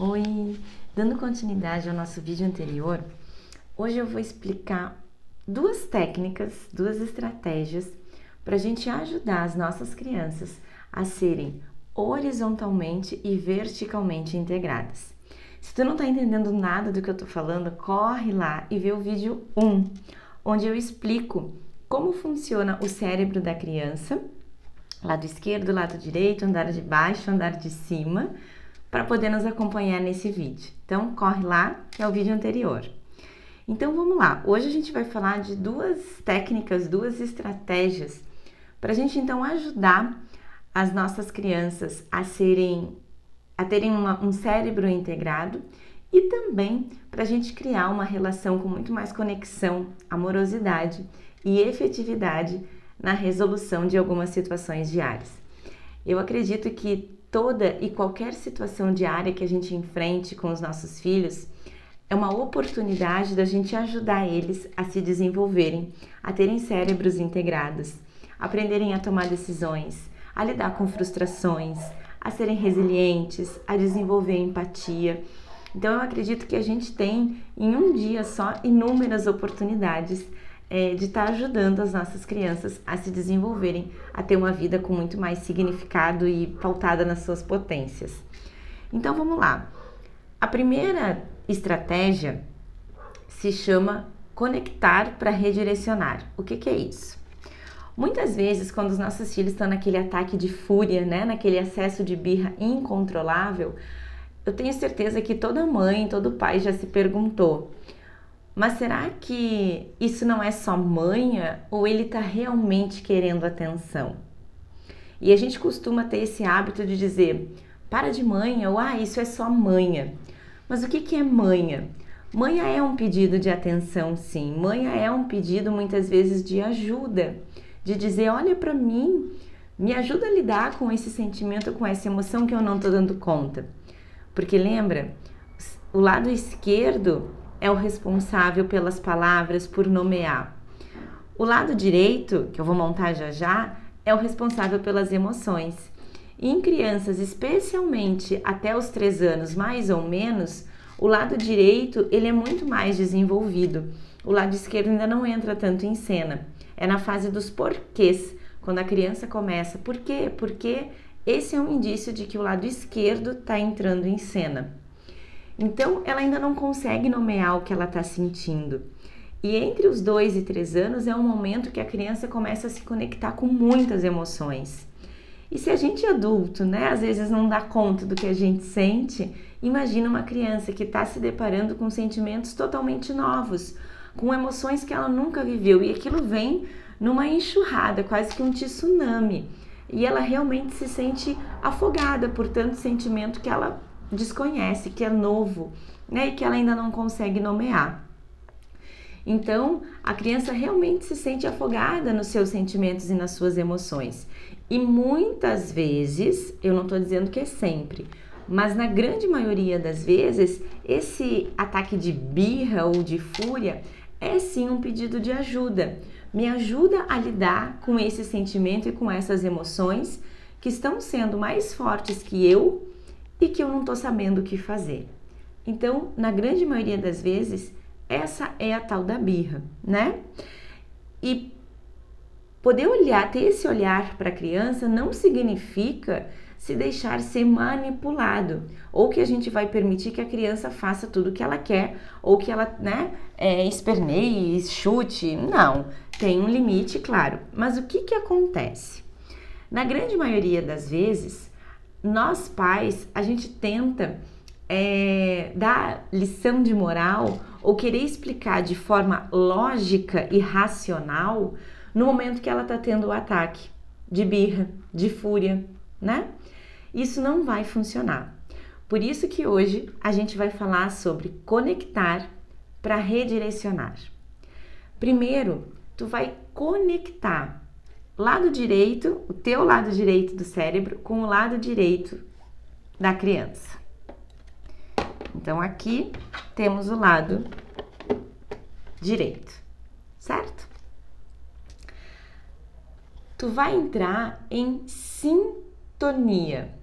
Oi! Dando continuidade ao nosso vídeo anterior, hoje eu vou explicar duas técnicas, duas estratégias para a gente ajudar as nossas crianças a serem horizontalmente e verticalmente integradas. Se tu não está entendendo nada do que eu estou falando, corre lá e vê o vídeo 1, onde eu explico como funciona o cérebro da criança, lado esquerdo, lado direito, andar de baixo, andar de cima, para poder nos acompanhar nesse vídeo. Então, corre lá, que é o vídeo anterior. Então, vamos lá. Hoje a gente vai falar de duas técnicas, duas estratégias para a gente, então, ajudar as nossas crianças a terem um cérebro integrado e também para a gente criar uma relação com muito mais conexão, amorosidade e efetividade na resolução de algumas situações diárias. Eu acredito que toda e qualquer situação diária que a gente enfrente com os nossos filhos é uma oportunidade da gente ajudar eles a se desenvolverem, a terem cérebros integrados, aprenderem a tomar decisões, a lidar com frustrações, a serem resilientes, a desenvolver empatia. Então eu acredito que a gente tem em um dia só inúmeras oportunidades de estar ajudando as nossas crianças a se desenvolverem, a ter uma vida com muito mais significado e pautada nas suas potências. Então vamos lá. A primeira estratégia se chama conectar para redirecionar. O que é isso? Muitas vezes, quando os nossos filhos estão naquele ataque de fúria, né, naquele acesso de birra incontrolável, eu tenho certeza que toda mãe, todo pai já se perguntou: mas será que isso não é só manha ou ele está realmente querendo atenção? E a gente costuma ter esse hábito de dizer, para de manha, ou isso é só manha. Mas o que é manha? Manha é um pedido de atenção, sim. Manha é um pedido muitas vezes de ajuda, de dizer, olha para mim, me ajuda a lidar com esse sentimento, com essa emoção que eu não estou dando conta. Porque lembra, o lado esquerdo é o responsável pelas palavras, por nomear. O lado direito, que eu vou montar já já, é o responsável pelas emoções. E em crianças, especialmente até os 3 anos, mais ou menos, o lado direito ele é muito mais desenvolvido. O lado esquerdo ainda não entra tanto em cena. É na fase dos porquês, quando a criança começa, por quê? Porque esse é um indício de que o lado esquerdo está entrando em cena. Então, ela ainda não consegue nomear o que ela está sentindo. E entre os 2 e 3 anos é um momento que a criança começa a se conectar com muitas emoções. E se a gente adulto, né, às vezes não dá conta do que a gente sente, imagina uma criança que está se deparando com sentimentos totalmente novos, com emoções que ela nunca viveu. E aquilo vem numa enxurrada, quase que um tsunami. E ela realmente se sente afogada por tanto sentimento que ela desconhece, que é novo, né, e que ela ainda não consegue nomear. Então, a criança realmente se sente afogada nos seus sentimentos e nas suas emoções. E muitas vezes, eu não estou dizendo que é sempre, mas na grande maioria das vezes, esse ataque de birra ou de fúria é sim um pedido de ajuda. Me ajuda a lidar com esse sentimento e com essas emoções que estão sendo mais fortes que eu e que eu não estou sabendo o que fazer. Então, na grande maioria das vezes, essa é a tal da birra, né? E poder ter esse olhar para a criança não significa se deixar ser manipulado, ou que a gente vai permitir que a criança faça tudo o que ela quer, ou que ela, esperneie, chute. Não, tem um limite, claro. Mas o que acontece? Na grande maioria das vezes, nós pais, a gente tenta dar lição de moral ou querer explicar de forma lógica e racional no momento que ela está tendo o ataque de birra, de fúria, né? Isso não vai funcionar. Por isso que hoje a gente vai falar sobre conectar para redirecionar. Primeiro, tu vai conectar lado direito, o teu lado direito do cérebro com o lado direito da criança. Então, aqui temos o lado direito, certo? Tu vai entrar em sintonia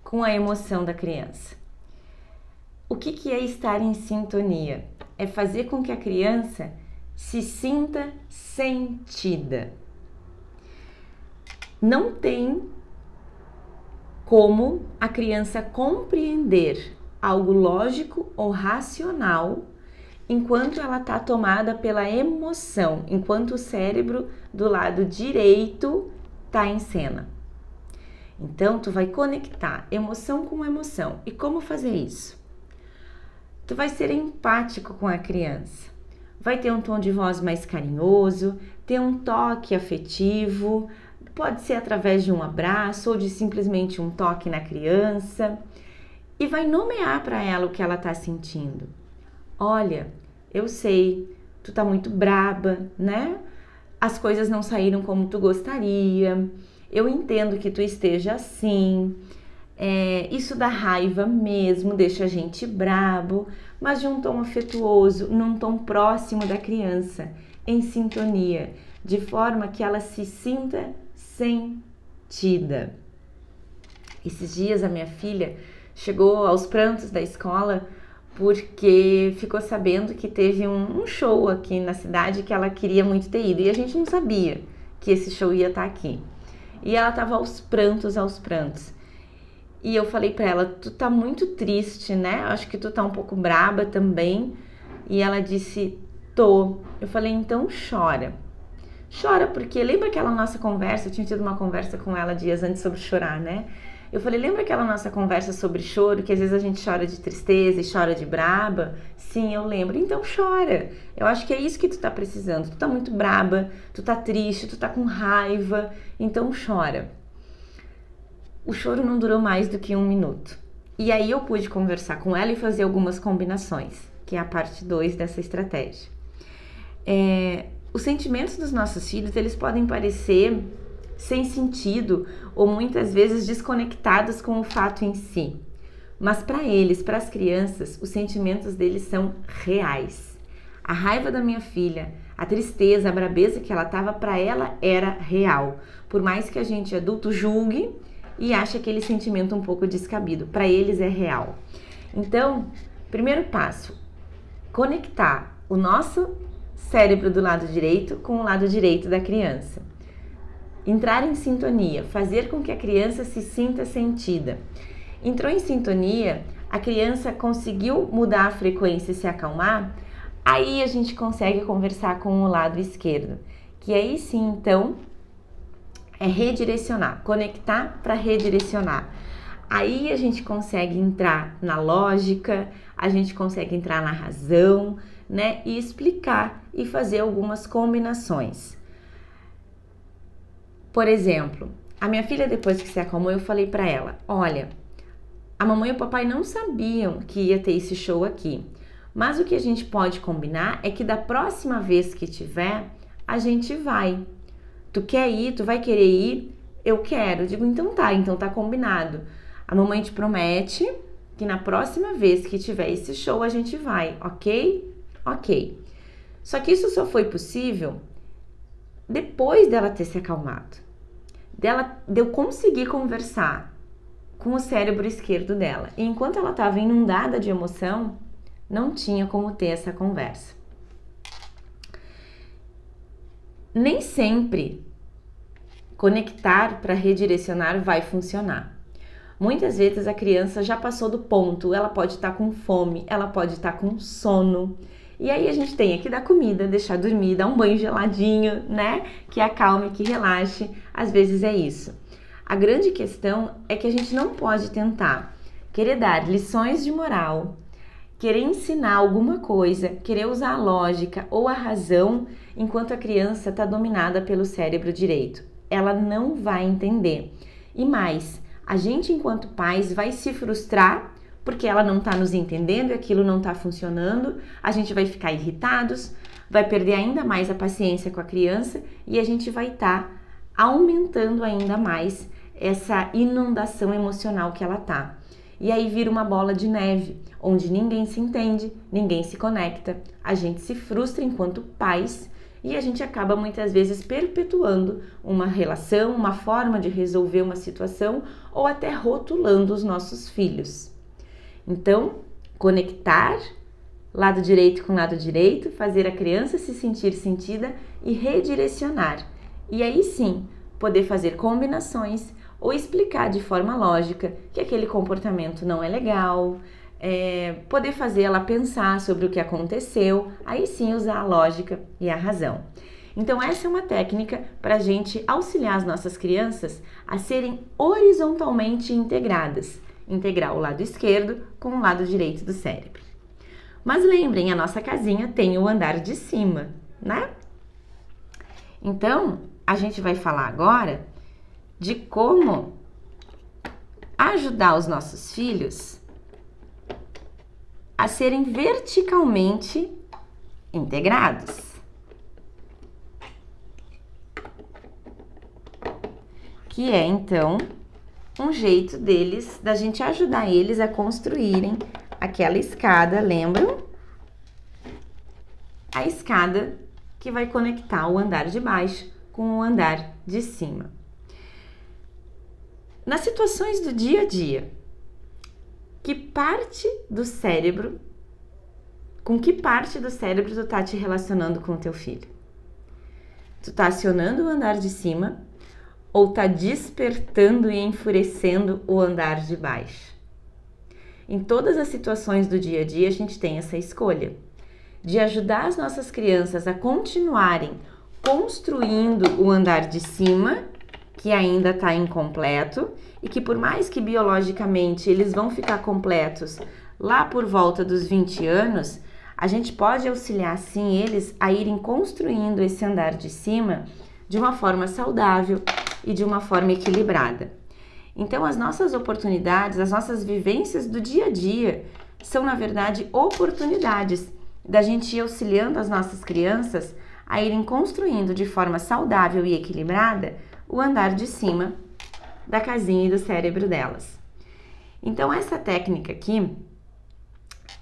com a emoção da criança. O que é estar em sintonia? É fazer com que a criança se sinta sentida. Não tem como a criança compreender algo lógico ou racional enquanto ela está tomada pela emoção, enquanto o cérebro do lado direito está em cena. Então, tu vai conectar emoção com emoção. E como fazer isso? Tu vai ser empático com a criança. Vai ter um tom de voz mais carinhoso, ter um toque afetivo, pode ser através de um abraço ou de simplesmente um toque na criança. E vai nomear para ela o que ela está sentindo. Olha, eu sei, tu tá muito braba, né? As coisas não saíram como tu gostaria. Eu entendo que tu esteja assim. Isso dá raiva mesmo, deixa a gente brabo, mas de um tom afetuoso, num tom próximo da criança, em sintonia, de forma que ela se sinta sentida. Esses dias a minha filha chegou aos prantos da escola porque ficou sabendo que teve um show aqui na cidade que ela queria muito ter ido e a gente não sabia que esse show ia estar aqui. E ela estava aos prantos. E eu falei para ela, tu tá muito triste, né? Acho que tu tá um pouco braba também. E ela disse, tô. Eu falei, então chora. Chora porque lembra aquela nossa conversa, eu tinha tido uma conversa com ela dias antes sobre chorar, né? Eu falei, lembra aquela nossa conversa sobre choro, que às vezes a gente chora de tristeza e chora de braba? Sim, eu lembro. Então chora. Eu acho que é isso que tu tá precisando. Tu tá muito braba, tu tá triste, tu tá com raiva. Então chora. O choro não durou mais do que 1 minuto. E aí eu pude conversar com ela e fazer algumas combinações, que é a parte 2 dessa estratégia. Os sentimentos dos nossos filhos, eles podem parecer sem sentido ou muitas vezes desconectados com o fato em si. Mas para eles, para as crianças, os sentimentos deles são reais. A raiva da minha filha, a tristeza, a brabeza que ela estava, para ela era real. Por mais que a gente adulto julgue e ache aquele sentimento um pouco descabido, para eles é real. Então, primeiro passo, conectar o nosso cérebro do lado direito com o lado direito da criança. Entrar em sintonia, fazer com que a criança se sinta sentida. Entrou em sintonia, a criança conseguiu mudar a frequência e se acalmar, aí a gente consegue conversar com o lado esquerdo, que aí sim, então, é redirecionar, conectar para redirecionar. Aí a gente consegue entrar na lógica, a gente consegue entrar na razão, né, e explicar e fazer algumas combinações. Por exemplo, a minha filha, depois que se acalmou, eu falei para ela, olha, a mamãe e o papai não sabiam que ia ter esse show aqui, mas o que a gente pode combinar é que da próxima vez que tiver, a gente vai. Tu quer ir? Tu vai querer ir? Eu quero. Eu digo, então tá combinado. A mamãe te promete que na próxima vez que tiver esse show, a gente vai, ok? Ok. Só que isso só foi possível depois dela ter se acalmado. De eu conseguir conversar com o cérebro esquerdo dela. E enquanto ela estava inundada de emoção, não tinha como ter essa conversa. Nem sempre conectar para redirecionar vai funcionar. Muitas vezes a criança já passou do ponto, ela pode estar com fome, ela pode estar com sono. E aí a gente tem que dar comida, deixar dormir, dar um banho geladinho, né? Que acalme, que relaxe. Às vezes é isso. A grande questão é que a gente não pode tentar querer dar lições de moral, querer ensinar alguma coisa, querer usar a lógica ou a razão enquanto a criança está dominada pelo cérebro direito. Ela não vai entender. E mais, a gente enquanto pais vai se frustrar porque ela não está nos entendendo e aquilo não está funcionando, a gente vai ficar irritados, vai perder ainda mais a paciência com a criança e a gente vai estar aumentando ainda mais essa inundação emocional que ela tá. E aí vira uma bola de neve, onde ninguém se entende, ninguém se conecta, a gente se frustra enquanto pais e a gente acaba muitas vezes perpetuando uma relação, uma forma de resolver uma situação ou até rotulando os nossos filhos. Então, Conectar lado direito com lado direito, fazer a criança se sentir sentida e redirecionar. E aí sim, poder fazer combinações ou explicar de forma lógica que aquele comportamento não é legal, poder fazer ela pensar sobre o que aconteceu, aí sim usar a lógica e a razão. Então essa é uma técnica para a gente auxiliar as nossas crianças a serem horizontalmente integradas, integrar o lado esquerdo com o lado direito do cérebro. Mas lembrem, a nossa casinha tem o andar de cima, né? Então, a gente vai falar agora de como ajudar os nossos filhos a serem verticalmente integrados. Que é, então, um jeito da gente ajudar eles a construírem aquela escada, lembram? A escada que vai conectar o andar de baixo com o andar de cima. Nas situações do dia a dia, com que parte do cérebro tu tá te relacionando com o teu filho? Tu tá acionando o andar de cima ou tá despertando e enfurecendo o andar de baixo? Em todas as situações do dia a dia, a gente tem essa escolha de ajudar as nossas crianças a continuarem construindo o andar de cima, que ainda está incompleto, e que por mais que biologicamente eles vão ficar completos lá por volta dos 20 anos, a gente pode auxiliar sim eles a irem construindo esse andar de cima de uma forma saudável e de uma forma equilibrada. Então as nossas oportunidades, as nossas vivências do dia a dia são na verdade oportunidades da gente ir auxiliando as nossas crianças a irem construindo de forma saudável e equilibrada o andar de cima da casinha e do cérebro delas. Então essa técnica aqui,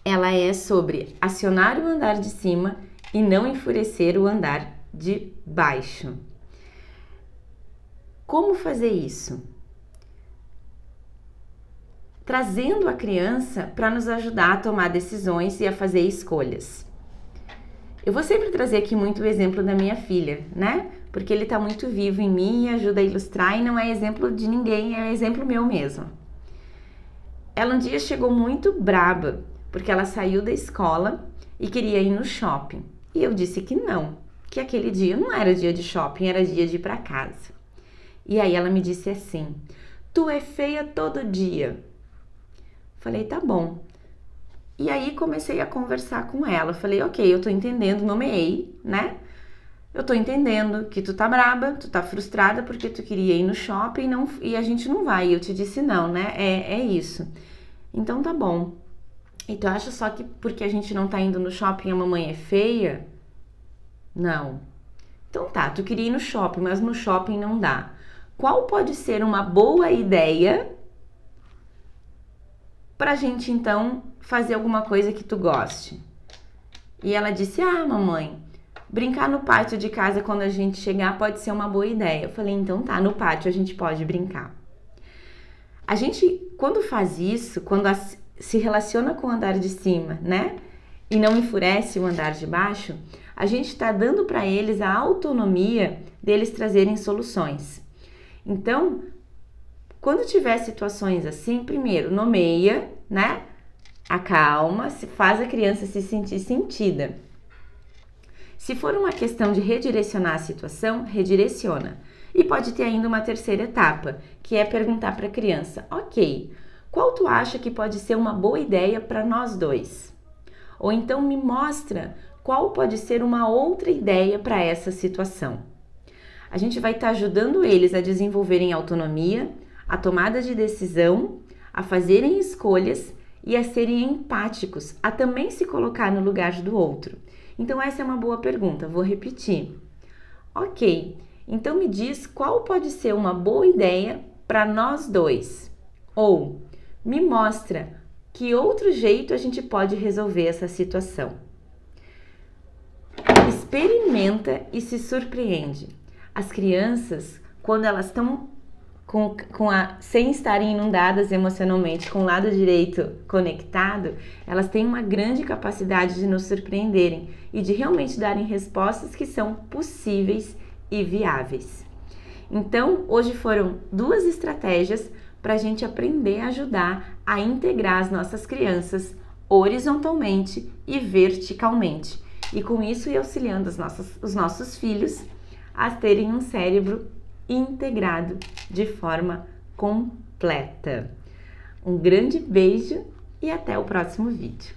ela é sobre acionar o andar de cima e não enfurecer o andar de baixo. Como fazer isso? Trazendo a criança para nos ajudar a tomar decisões e a fazer escolhas. Eu vou sempre trazer aqui muito o exemplo da minha filha, né? Porque ele está muito vivo em mim e ajuda a ilustrar e não é exemplo de ninguém, é exemplo meu mesmo. Ela um dia chegou muito braba, porque ela saiu da escola e queria ir no shopping. E eu disse que não, que aquele dia não era dia de shopping, era dia de ir para casa. E aí ela me disse assim: "Tu é feia todo dia." Falei, tá bom. E aí comecei a conversar com ela. Falei, ok, eu tô entendendo, nomeei, né? Eu tô entendendo que tu tá braba, tu tá frustrada porque tu queria ir no shopping e a gente não vai. E eu te disse não, né? É isso. Então tá bom. E tu acha só que porque a gente não tá indo no shopping a mamãe é feia? Não. Então tá, tu queria ir no shopping, mas no shopping não dá. Qual pode ser uma boa ideia pra gente então fazer alguma coisa que tu goste? E ela disse, mamãe, brincar no pátio de casa quando a gente chegar pode ser uma boa ideia. Eu falei, então tá, no pátio a gente pode brincar. A gente, quando faz isso, quando se relaciona com o andar de cima, né? E não enfurece o andar de baixo, a gente está dando para eles a autonomia deles trazerem soluções. Então, quando tiver situações assim, primeiro, nomeia, né? Acalma, faz a criança se sentir sentida. Se for uma questão de redirecionar a situação, redireciona. E pode ter ainda uma terceira etapa, que é perguntar para a criança, ok, qual tu acha que pode ser uma boa ideia para nós dois? Ou então me mostra qual pode ser uma outra ideia para essa situação. A gente vai estar ajudando eles a desenvolverem autonomia, a tomada de decisão, a fazerem escolhas e a serem empáticos, a também se colocar no lugar do outro. Então essa é uma boa pergunta, vou repetir. Ok, então me diz qual pode ser uma boa ideia para nós dois. Ou me mostra que outro jeito a gente pode resolver essa situação. Experimenta e se surpreende. As crianças, quando elas estão sem estarem inundadas emocionalmente, com o lado direito conectado, elas têm uma grande capacidade de nos surpreenderem e de realmente darem respostas que são possíveis e viáveis. Então, hoje foram 2 estratégias para a gente aprender a ajudar a integrar as nossas crianças horizontalmente e verticalmente. E com isso ir auxiliando os nossos filhos a terem um cérebro integrado de forma completa. Um grande beijo e até o próximo vídeo.